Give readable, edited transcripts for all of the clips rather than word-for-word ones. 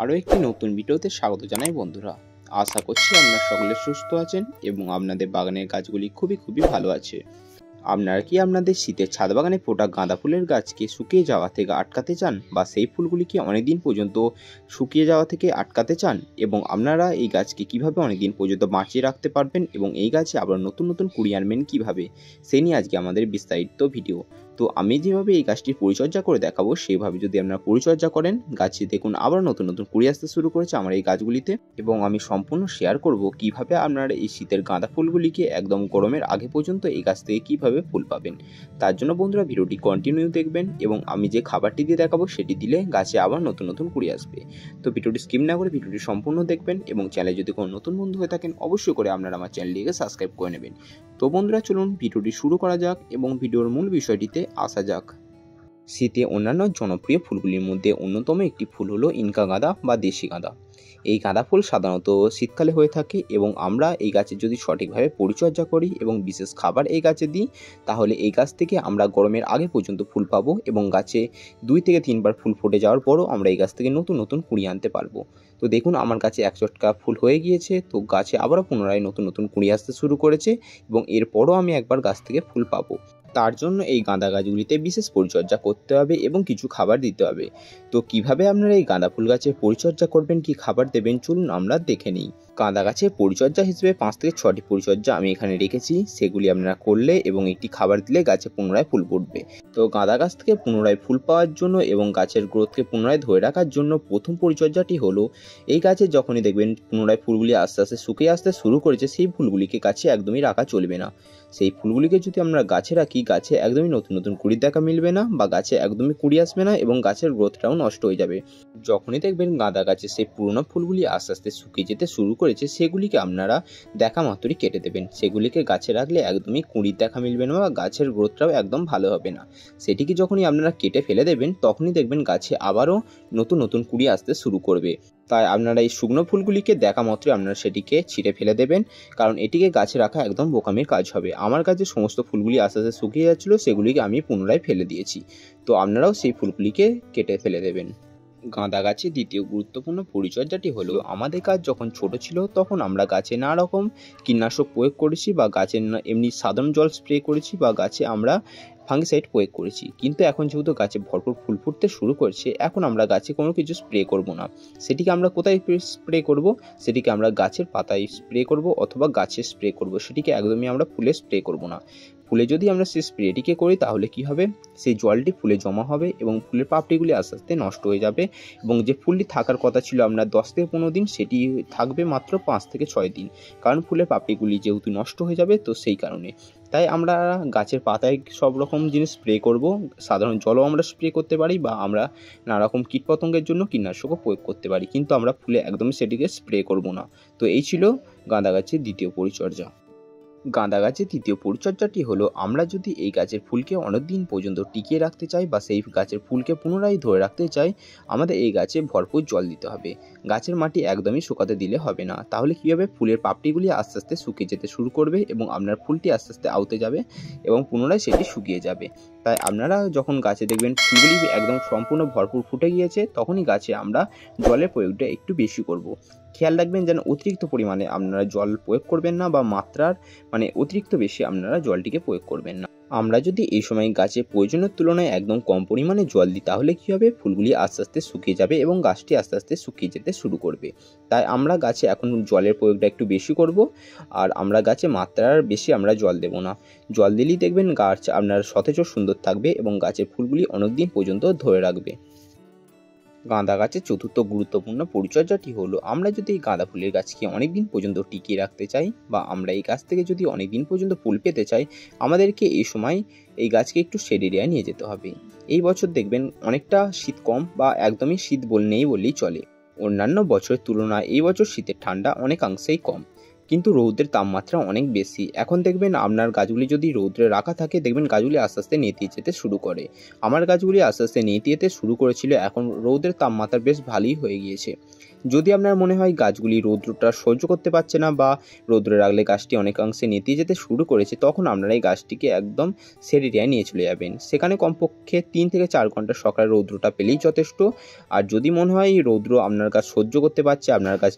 আরও একটি নতুন ভিডিওতে স্বাগত জানাই বন্ধুরা। আশা করছি আপনারা সকলে সুস্থ আছেন এবং আপনাদের বাগানের গাছগুলি খুবই ভালো আছে। আপনারা কি আপনাদের শীতের ছাদ বাগানে ফোটা গাঁদা ফুলের গাছকে শুকিয়ে যাওয়া থেকে আটকাতে চান, বা সেই ফুলগুলিকে অনেকদিন পর্যন্ত শুকিয়ে যাওয়া থেকে আটকাতে চান, এবং আপনারা এই গাছকে কিভাবে অনেকদিন পর্যন্ত বাঁচিয়ে রাখতে পারবেন এবং এই গাছে আবার নতুন কুড়ি আনবেন কীভাবে, সেই নিয়ে আজকে আমাদের বিস্তারিত ভিডিও। তো আমি যেভাবে এই গাছটির পরিচর্যা করে দেখাবো সেইভাবে যদি আপনারা পরিচর্যা করেন, গাছে দেখুন আবার নতুন কুড়ি আসতে শুরু করেছে আমার এই গাছগুলিতে। এবং আমি সম্পূর্ণ শেয়ার করব কিভাবে আপনারা এই শীতের গাঁদা ফুলগুলিকে একদম গরমের আগে পর্যন্ত এই গাছ থেকে কীভাবে ফুল পাবেন। তার জন্য বন্ধুরা ভিডিওটি কন্টিনিউ দেখবেন, এবং আমি যে খাবারটি দিয়ে দেখাবো সেটি দিলে গাছে আবার নতুন কুড়ি আসবে। তো ভিডিওটি স্কিপ না করে ভিডিওটি সম্পূর্ণ দেখবেন, এবং চ্যানেলে যদি কোনো নতুন বন্ধু হয়ে থাকেন অবশ্যই করে আপনারা আমার চ্যানেলটিকে সাবস্ক্রাইব করে নেবেন। তো বন্ধুরা চলুন ভিডিওটি শুরু করা যাক এবং ভিডিওর মূল বিষয়টিতে আসা যাক। শীতে অন্যান্য জনপ্রিয় ফুলগুলির মধ্যে অন্যতম একটি ফুল হলো ইনকা গাঁদা বা দেশি গাঁদা। এই গাঁদা ফুল সাধারণত শীতকালে হয়ে থাকে, এবং আমরা এই গাছের যদি সঠিকভাবে পরিচর্যা করি এবং বিশেষ খাবার এই গাছে দিই, তাহলে এই গাছ থেকে আমরা গরমের আগে পর্যন্ত ফুল পাবো, এবং গাছে 2 থেকে 3 বার ফুল ফুটে যাওয়ার পরও আমরা এই গাছ থেকে নতুন কুড়ি আনতে পারবো। তো দেখুন আমার কাছে 1 চটকা ফুল হয়ে গিয়েছে, তো গাছে আবারও পুনরায় নতুন কুড়ি আসতে শুরু করেছে, এবং এরপরও আমি একবার গাছ থেকে ফুল পাবো। তার জন্য এই গাঁদা গাছগুলিতে বিশেষ পরিচর্যা করতে হবে এবং কিছু খাবার দিতে হবে। তো কিভাবে আপনারা এই গাঁদা ফুল গাছের পরিচর্যা করবেন, কি খাবার দেবেন, চলুন আমরা দেখে নিই। গাঁদা গাছের পরিচর্যা হিসেবে 5 থেকে 6টি পরিচর্যা আমি এখানে রেখেছি, সেগুলি আপনারা করলে এবং একটি খাবার দিলে গাছে পুনরায় ফুল ফুটবে। তো গাঁদা গাছ থেকে পুনরায় ফুল পাওয়ার জন্য এবং গাছের গ্রোথকে পুনরায় ধরে রাখার জন্য প্রথম পরিচর্যাটি হলো, এই গাছে যখনই দেখবেন পুনরায় ফুলগুলি আস্তে শুকিয়ে আসতে শুরু করেছে, সেই ফুলগুলিকে গাছে একদমই রাখা চলবে না। সেই ফুলগুলিকে যদি আমরা গাছে রাখি, গাছে একদমই নতুন কুড়ি দেখা মিলবে না, বা গাছে একদমই কুড়ি আসবে না, এবং গাছের গ্রোথটাও নষ্ট হয়ে যাবে। যখনই দেখবেন গাঁদা গাছে সেই পুরনো ফুলগুলি আস্তে শুকিয়ে যেতে শুরু করেছে, সেগুলিকে আপনারা দেখা মাত্রই কেটে দেবেন। সেগুলিকে গাছে রাখলে একদমই কুড়ির দেখা মিলবে না, বা গাছের গ্রোথটাও একদম ভালো হবে না। সেটিকে যখনই আপনারা কেটে ফেলে দেবেন, তখনই দেখবেন গাছে আবারও নতুন কুড়ি আসতে শুরু করবে। তাই আপনারা এই শুকনো ফুলগুলিকে দেখা মাত্রই আপনারা সেটিকে ছিঁড়ে ফেলে দেবেন, কারণ এটিকে গাছে রাখা একদম বোকামির কাজ হবে। আমার কাছে সমস্ত ফুলগুলি আস্তে শুকিয়ে যাচ্ছিলো, সেগুলিকে আমি পুনরায় ফেলে দিয়েছি। তো আপনারাও সেই ফুলগুলিকে কেটে ফেলে দেবেন। গাঁদা গাছের দ্বিতীয় গুরুত্বপূর্ণ পরিচর্যাটি হলো, আমাদের গাছ যখন ছোট ছিল তখন আমরা গাছে নানা রকম কীটনাশক প্রয়োগ করেছি, বা গাছের এমনি সাধারণ জল স্প্রে করেছি, বা গাছে আমরা ফাঙ্গিসাইড প্রয়োগ করেছি। কিন্তু এখন যেহেতু গাছে ভরপুর ফুল ফুটতে শুরু করছে, এখন আমরা গাছে কোনো কিছু স্প্রে করব না। সেটিকে আমরা কোথায় স্প্রে করব? সেটিকে আমরা গাছের পাতায় স্প্রে করব, অথবা গাছে স্প্রে করব। সেটিকে একদমই আমরা ফুলে স্প্রে করব না। ফুলে যদি আমরা সেই স্প্রেটিকে করি, তাহলে কি হবে, সেই জলটি ফুলে জমা হবে এবং ফুলের পাপড়িগুলি আস্তে নষ্ট হয়ে যাবে, এবং যে ফুলটি থাকার কথা ছিল আপনার 10 থেকে 15 দিন, সেটি থাকবে মাত্র 5 থেকে 6 দিন, কারণ ফুলের পাপড়িগুলি যেহেতু নষ্ট হয়ে যাবে, তো সেই কারণে। তাই আমরা গাছের পাতায় সব রকম জিনিস স্প্রে করব। সাধারণ জলও আমরা স্প্রে করতে পারি, বা আমরা নানা রকম কীটপতঙ্গের জন্য কীটনাশকও প্রয়োগ করতে পারি, কিন্তু আমরা ফুলে একদমই সেটিকে স্প্রে করব না। তো এই ছিল গাঁদা গাছের দ্বিতীয় পরিচর্যা। গাঁদা গাছের তৃতীয় পরিচর্যাটি হলো, আমরা যদি এই গাছের ফুলকে অনেকদিন পর্যন্ত টিকিয়ে রাখতে চাই, বা সেই গাছের ফুলকে পুনরায় ধরে রাখতে চাই, আমাদের এই গাছে ভরপুর জল দিতে হবে। গাছের মাটি একদমই শুকাতে দিলে হবে না, তাহলে কী হবে, ফুলের পাপড়িগুলি আস্তে শুকিয়ে যেতে শুরু করবে, এবং আপনার ফুলটি আস্তে আউতে যাবে এবং পুনরায় সেটি শুকিয়ে যাবে। তাই আপনারা যখন গাছে দেখবেন ফুলগুলি একদম সম্পূর্ণ ভরপুর ফুটে গিয়েছে, তখনই গাছে আমরা জলের প্রয়োগটা একটু বেশি করব। খেয়াল রাখবেন যেন অতিরিক্ত পরিমাণে আপনারা জল প্রয়োগ করবেন না, বা মাত্রার অতিরিক্ত বেশি আপনারা জলটিকে প্রয়োগ করবেন না। আমরা যদি এই সময় গাছে প্রয়োজনের তুলনায় একদম কম পরিমাণে জল দিই, তাহলে কী হবে, ফুলগুলি আস্তে শুকিয়ে যাবে এবং গাছটি আস্তে শুকিয়ে যেতে শুরু করবে। তাই আমরা গাছে এখন জলের প্রয়োগটা একটু বেশি করব, আর আমরা গাছে মাত্রার বেশি আমরা জল দেব না। জল দিলেই দেখবেন গাছ আপনার সতেজ সুন্দর থাকবে, এবং গাছের ফুলগুলি অনেকদিন পর্যন্ত ধরে রাখবে। গাঁদা গাছের চতুর্থ গুরুত্বপূর্ণ পরিচর্যাটি হলো, আমরা যদি এই গাঁদা ফুলের গাছকে অনেকদিন পর্যন্ত টিকিয়ে রাখতে চাই, বা আমরা এই গাছ থেকে যদি অনেকদিন পর্যন্ত ফুল পেতে চাই, আমাদেরকে এই সময় এই গাছকে একটু শেড এরিয়ায় নিয়ে যেতে হবে। এই বছর দেখবেন অনেকটা শীত কম, বা একদমই শীত নেই বললেই চলে। অন্যান্য বছরের তুলনায় এই বছর শীতের ঠান্ডা অনেকাংশেই কম, কিন্তু রৌদ্রের তাপমাত্রা অনেক বেশি। এখন দেখবেন আপনার গাছগুলি যদি রৌদ্রে রাখা থাকে, দেখবেন গাছগুলি আস্তে নেতিয়ে যেতে শুরু করে। আমার গাছগুলি আস্তে নেতিয়ে যেতে শুরু করেছিল, এখন রৌদ্রের তাপমাত্রা বেশ ভালোই হয়ে গিয়েছে। যদি আপনার মনে হয় গাছগুলি রৌদ্রটা সহ্য করতে পারছে না বা রৌদ্রে রাখলে গাছটি অনেকাংশে নেতিয়ে যেতে শুরু করেছে, তখন আপনারা এই গাছটিকে একদম শেড এরিয়ায় নিয়ে চলে যাবেন। সেখানে কমপক্ষে 3 থেকে 4 ঘন্টা সকালে রৌদ্রটা পেলেই যথেষ্ট। আর যদি মনে হয় রৌদ্র আপনার গাছ সহ্য করতে পারছে, আপনার গাছ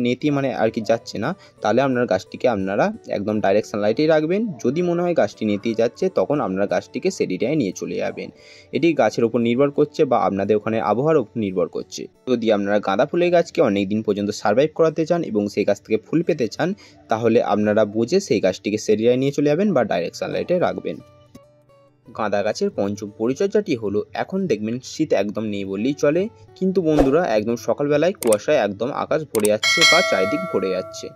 নেতিয়ে মানে আর কি যাচ্ছে না, তাহলে আপনার গাছটিকে আপনারা একদম ডাইরেক্ট সানলাইটেই রাখবেন। যদি মনে হয় গাছটি নেতিয়ে যাচ্ছে, তখন আপনারা গাছটিকে শেড এরিয়ায় নিয়ে চলে যাবেন। এটি গাছের উপর নির্ভর করছে বা আপনাদের ওখানে আবহাওয়ার উপর নির্ভর করছে। যদি আপনারা গাঁদা ফুলের গাছকে অনেক দিন পর্যন্ত সার্ভাইভ করাতে চান এবং সেই গাছ থেকে ফুল পেতে চান, তাহলে আপনারা বুঝে সেই গাছটিকে শেড এরিয়ায় নিয়ে চলে যাবেন বা ডাইরেক্ট সানলাইটে রাখবেন। গাঁদা গাছের পঞ্চম পরিচর্যাটি হলো, এখন দেখবেন শীত একদম নেই বললেই চলে, কিন্তু বন্ধুরা একদম সকালবেলায় কুয়াশায় একদম আকাশ ভরে যাচ্ছে বা চারিদিক ভরে যাচ্ছে,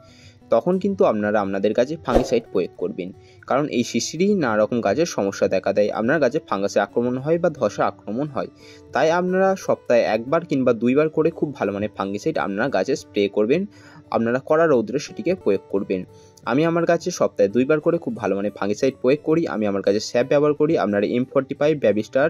তখন কিন্তু আপনারা আপনাদের গাছে ফাঙ্গিসাইড প্রয়োগ করবেন। কারণ এই শিশিরই নানা রকম গাছের সমস্যা দেখা দেয়। আপনার গাছে ফাঙ্গাসে আক্রমণ হয় বা ধসা আক্রমণ হয়, তাই আপনারা সপ্তাহে 1 বার কিংবা 2 বার করে খুব ভালো মানের ফাঙ্গিসাইড আপনারা গাছে স্প্রে করবেন। আপনারা কড়া রৌদ্রে সেটিকে প্রয়োগ করবেন। আমি আমার গাছে সপ্তাহে 2 বার করে খুব ভালো মানের ফাঙ্গিসাইড প্রয়োগ করি। আমি আমার গাছে স্যাপ ব্যবহার করি। আপনারা M45 বেবিস্টার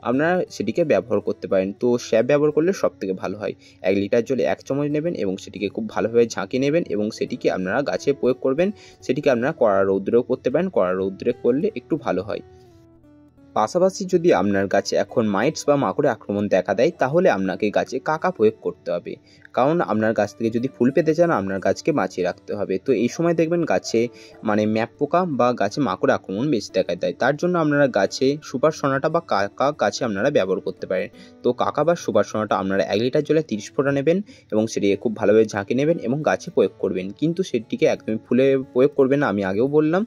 আপনারা সেটিকে ব্যবহার করতে পারেন। তো স্যাপ ব্যবহার করলে সবথেকে ভালো হয়। 1 লিটার জলে 1 চামচ নেবেন এবং সেটিকে খুব ভালোভাবে ঝাঁকিয়ে নেবেন এবং সেটিকে আপনারা গাছে প্রয়োগ করবেন। সেটিকে আপনারা কড়া রৌদ্রেও করতে পারেন। কড়া রৌদ্রে করলে একটু ভালো হয়। পাশাপাশি যদি আপনার গাছে এখন মাইটস বা মাকড়ের আক্রমণ দেখা দেয়, তাহলে আপনাকে গাছে কাকা প্রয়োগ করতে হবে। কারণ আপনার গাছ থেকে যদি ফুল পেতে চান, আপনার গাছকে বাঁচিয়ে রাখতে হবে। তো এই সময় দেখবেন গাছে মানে ম্যাপ পোকা বা গাছে মাকড় আক্রমণ বেশি দেখা দেয়। তার জন্য আপনারা গাছে সুপার সোনাটা বা কাকা গাছে আপনারা ব্যবহার করতে পারেন। তো কাকা বা সুপার সোনাটা আপনারা 1 লিটার জলে 30 ফোঁটা নেবেন এবং সেটিকে খুব ভালোভাবে ঝাঁকিয়ে নেবেন এবং গাছে প্রয়োগ করবেন। কিন্তু সেটিকে একদমই ফুলে প্রয়োগ করবেন না, আমি আগেও বললাম।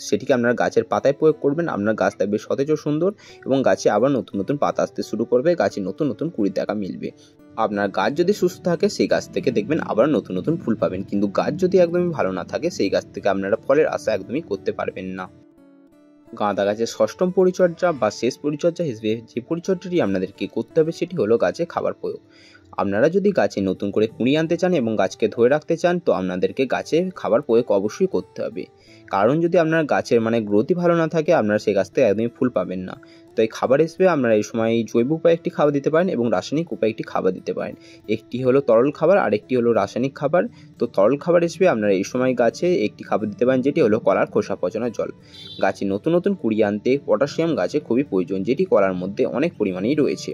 সেটিকে আপনারা গাছের পাতায় প্রয়োগ করবেন। আপনার গাছ থাকবে সতেজ ও সুন্দর এবং গাছে আবার নতুন নতুন পাতা আসতে শুরু করবে, গাছে নতুন নতুন কুড়ি দেখা মিলবে। আপনার গাছ যদি সুস্থ থাকে, সেই গাছ থেকে দেখবেন আবার নতুন নতুন ফুল পাবেন। কিন্তু গাছ যদি একদমই ভালো না থাকে, সেই গাছ থেকে আপনারা ফলের আশা একদমই করতে পারবেন না। গাঁদা গাছের ষষ্ঠম পরিচর্যা বা শেষ পরিচর্যা হিসেবে যে পরিচর্যাটি আপনাদেরকে করতে হবে, সেটি হলো গাছে খাবার প্রয়োগ। আপনারা যদি গাছে নতুন করে কুঁড়ি আনতে চান এবং গাছকে ধরে রাখতে চান, তো আপনাদেরকে গাছে খাবার প্রয়োগ অবশ্যই করতে হবে। কারণ যদি আপনার গাছের মানে গ্রোথই ভালো না থাকে, আপনারা সেই গাছ থেকে একদমই ফুল পাবেন না। তো এই খাবার হিসেবে আপনারা এই সময় জৈব উপায়ে একটি খাবার দিতে পারেন এবং রাসায়নিক উপায়ে একটি খাবার দিতে পারেন। একটি হলো তরল খাবার আর একটি হলো রাসায়নিক খাবার। তো তরল খাবার হিসেবে আপনারা এই সময় গাছে একটি খাবার দিতে পারেন, যেটি হলো কলার খোসা পচানো জল। গাছে নতুন নতুন কুঁড়ি আনতে পটাশিয়াম গাছে খুবই প্রয়োজন, যেটি কলার মধ্যে অনেক পরিমাণেই রয়েছে।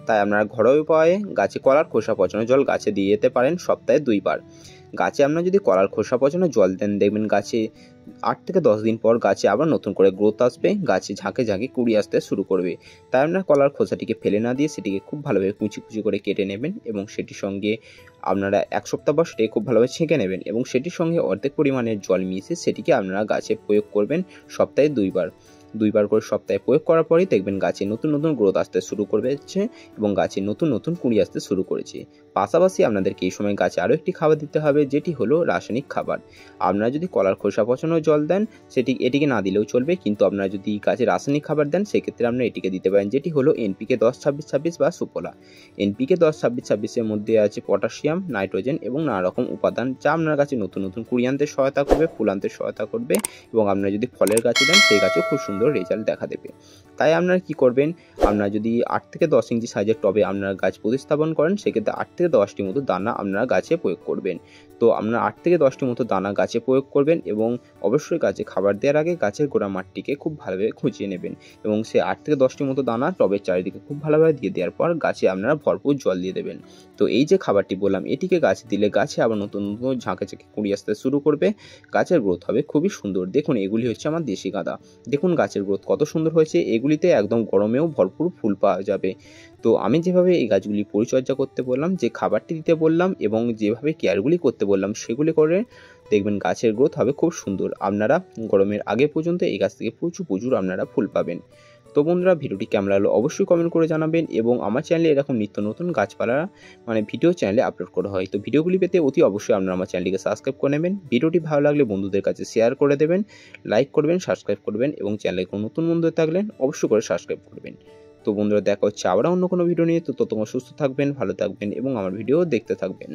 তাই আপনারা ঘরোয়া উপায়ে গাছে কলার খোসা পচানো জল গাছে দিয়ে যেতে পারেন সপ্তাহে 2 বার। গাছে আপনারা যদি কলার খোসা পচানো জল দেন, দেখবেন গাছে 8 থেকে 10 দিন পর গাছে আবার নতুন করে গ্রোথ আসবে, গাছে ঝাঁকে ঝাঁকে কুঁড়ি আসতে শুরু করবে। তাই আপনারা কলার খোসাটিকে ফেলে না দিয়ে সেটিকে খুব ভালোভাবে কুচি কুচি করে কেটে নেবেন এবং সেটির সঙ্গে আপনারা 1 সপ্তাহ পর সেটিকে খুব ভালোভাবে ছেঁকে নেবেন এবং সেটির সঙ্গে অর্ধেক পরিমাণের জল মিশিয়ে সেটিকে আপনারা গাছে প্রয়োগ করবেন সপ্তাহে 2 বার। 2 বার করে সপ্তাহে প্রয়োগ করার পরেই দেখবেন গাছে নতুন নতুন গ্রোথ আসতে শুরু করেছে এবং গাছে নতুন নতুন কুঁড়ি আসতে শুরু করেছে। পাশাপাশি আপনাদেরকে এই সময় গাছে আরও একটি খাবার দিতে হবে, যেটি হলো রাসায়নিক খাবার। আপনারা যদি কলার খোসা পচানো জল দেন, এটিকে না দিলেও চলবে, কিন্তু আপনারা যদি গাছে রাসায়নিক খাবার দেন, সেক্ষেত্রে আপনারা এটিকে দিতে পারেন, যেটি হলো NPK 10-26-26 বা সুফলা। NPK 10-26-26 এর মধ্যে আছে পটাশিয়াম, নাইট্রোজেন এবং নানা রকম উপাদান, যা আপনার গাছে নতুন নতুন কুঁড়ি আনতে সহায়তা করবে, ফুল আনতে সহায়তা করবে এবং আপনারা যদি ফলের গাছে দেন, সেই গাছেও খুব সুন্দর রেজাল্ট দেখা দেবে। তাই আপনারা কি করবেন, আপনারা যদি 8 থেকে 10 ইঞ্চি সাইজের টবে আপনারা গাছ প্রতিস্থাপন করেন, সেক্ষেত্রে 8 থেকে 10টি মতো দানা আপনারা গাছে প্রয়োগ করবেন। তো আপনারা 8 থেকে 10টি মতো দানা গাছে প্রয়োগ করবেন এবং অবশ্যই গাছে খাবার দেওয়ার আগে গাছের গোড়া মাটিকে খুব ভালোভাবে খুঁচিয়ে নেবেন এবং সেই 8 থেকে 10টি মতো দানা টবের চারিদিকে খুব ভালোভাবে দিয়ে দেওয়ার পর গাছে আপনারা ভরপুর জল দিয়ে দেবেন। তো এই যে খাবারটি বললাম, এটিকে গাছে দিলে গাছে আবার নতুন নতুন ঝাঁকে ঝাঁকে কুঁড়ি আসতে শুরু করবে, গাছের গ্রোথ হবে খুবই সুন্দর। দেখুন, এগুলি হচ্ছে আমার দেশি গাঁদা। দেখুন গাছের গ্রোথ কত সুন্দর হয়েছে। এগুলিতে একদম গরমেও ভরপুর ফুল পাওয়া যাবে। তো আমি যেভাবে এই গাছগুলি পরিচর্যা করতে বললাম, যে খাবারটি দিতে বললাম এবং যেভাবে কেয়ারগুলি করতে বললাম, সেগুলি করে দেখবেন গাছের গ্রোথ হবে খুব সুন্দর। আপনারা গরমের আগে পর্যন্ত এই গাছ থেকে প্রচুর আপনারা ফুল পাবেন। তো বন্ধুরা, ভিডিওটি কেমন লাগলো অবশ্যই কমেন্ট করে জানাবেন এবং আমার চ্যানেলে এরকম নিত্য নতুন গাছপালা ভিডিও চ্যানেলে আপলোড করা হয়। তো ভিডিওগুলি পেতে অতি অবশ্যই আপনারা আমার চ্যানেলটিকে সাবস্ক্রাইব করে নেবেন। ভিডিওটি ভালো লাগলে বন্ধুদের কাছে শেয়ার করে দেবেন, লাইক করবেন, সাবস্ক্রাইব করবেন এবং চ্যানেলে কোনো নতুন বন্ধু থাকলেন অবশ্যই করে সাবস্ক্রাইব করবেন। তো বন্ধুরা, দেখা হচ্ছে আবার অন্য কোনো ভিডিও নিয়ে। তো ততক্ষণ সুস্থ থাকবেন, ভালো থাকবেন এবং আমার ভিডিও দেখতে থাকবেন।